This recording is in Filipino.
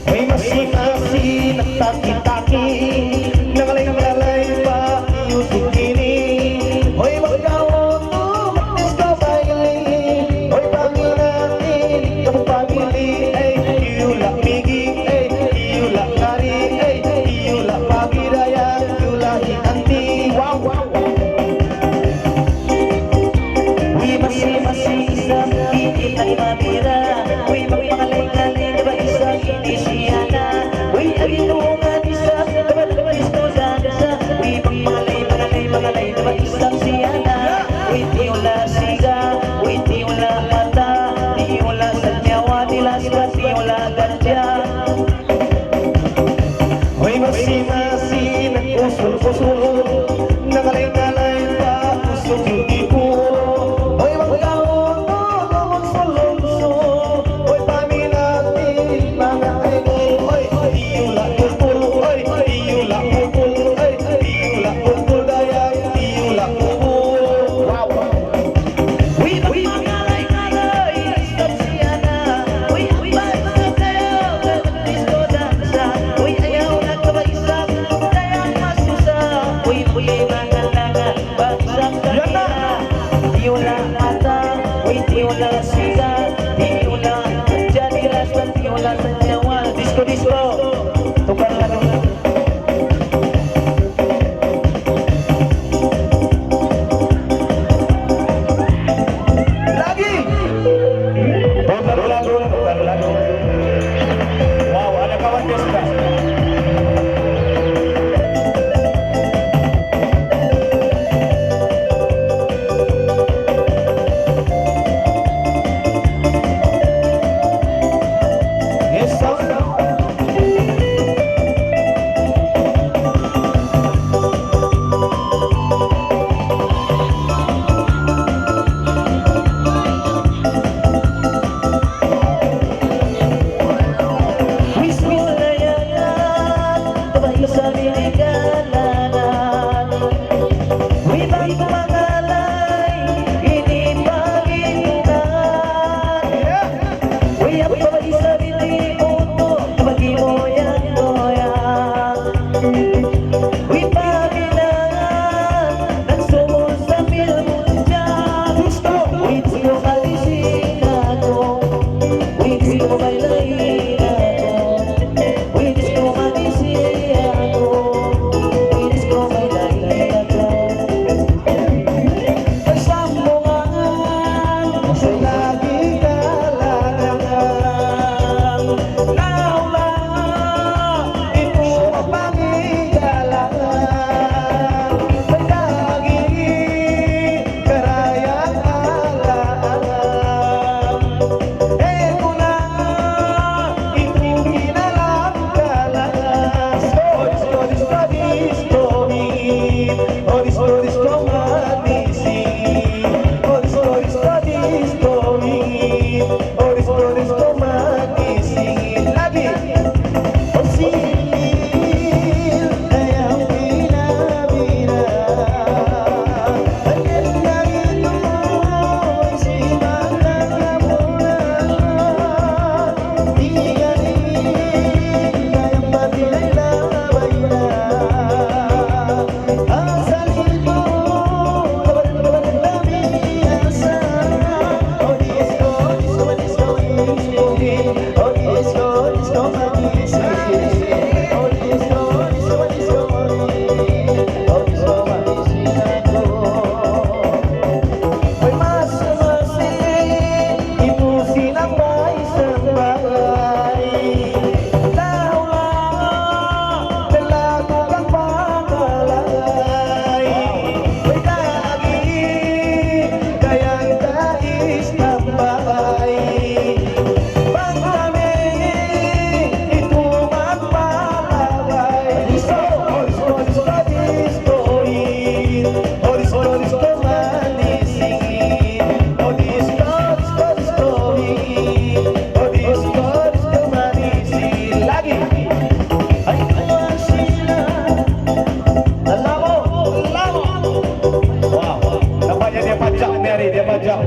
May masing-masing nagtaki-taki, nangalay-ngalay pa music kini. Hoy magkawon to, mag-disco baile. Hoy panginatin, yung pamili. Ay, iula pigi, ay, iula kari, ay, iula pagiraya, iula hianti. Wow, wow, wow. Uy, masing-masing isang higit ay mabira. Uy, magpangalay-ngalay, diba isang inisiyana. Uy, aginungan isang kabal-kabalisto dansa. Uy, magpangalay, diba isang siyana. Uy, tiula siga, uy, tiula mata, tiula sanyawa nila sa tiula ganja. Uy, masing-masing usul-usul, nakalay-ngalay pa, usul hindi po. Uy, magkawon to, lumog-sulong-so. Uy, paminatin, mga ego. Uy, tiula pupul, uy, tiula pupul, uy, tiula pupul daya, tiula pupul. Wow, wow. Uy, magpangalay-ngalay, isang siyana. Uy, ba't kayo, disco dansa. Uy, ayaw na kabaisang, kaya masusa. Uy, mangalangan, bagsang kanila. Tiula mata, uy, tiula siga, tiula jadilas, tiula sanyawa. Disco, disco, tukar lagu. Lagi, tukar lagu, tukar lagu. Wow, ada kawan dia sudah. Yes, sir. Wisulayan, tabayo sa binigalanan. Wibang pangalay, inipagitan. Uy, ang pabagi sa bilimuto, tabagi mo yan, moyan. Uy, pabilangan, nagsumul sa milmunjan. Uy, sino kalising ako, uy, sino bailayin ako. Uy, disco kalising ako, uy, disco bailayin ako. Pagsambungan, sa lagi kalangan. Naulang, ito ang pangigalangan. Palagi, karayang alaan. Eko na, ito ginalang kalangan. Disco, disco, disco, oh, disco, disco, manising. Oh, disco, disco, disco, oh, disco, disco, manising. Lagi. Oh, silil, ayang binabira. Ang ganda-ganda mo'y simanang lamunan. Di galing, kayang patilay-labay na. Ang salin mo, labad-labad-lamiasa. Oh, disco, disco, disco, disco, oh, disco, disco, manising. Oh, disco, disco, disco, oh, disco, manising ako. May masing-masing, ipusin ang isang bagay. Laulang, dalago kang pangalay. May lagi, kayang dais ng bagay. Pangkami, ito magpapalagay. Disco, oh, disco, disco, disco, oh, disco, disco, manising. Oh, disco, disco, disco, oh, disco, disco, manising. Lagi. Ay, tuwa sila. Alam mo. Wow. Nampaknya dia pajak ni hari, dia pajak.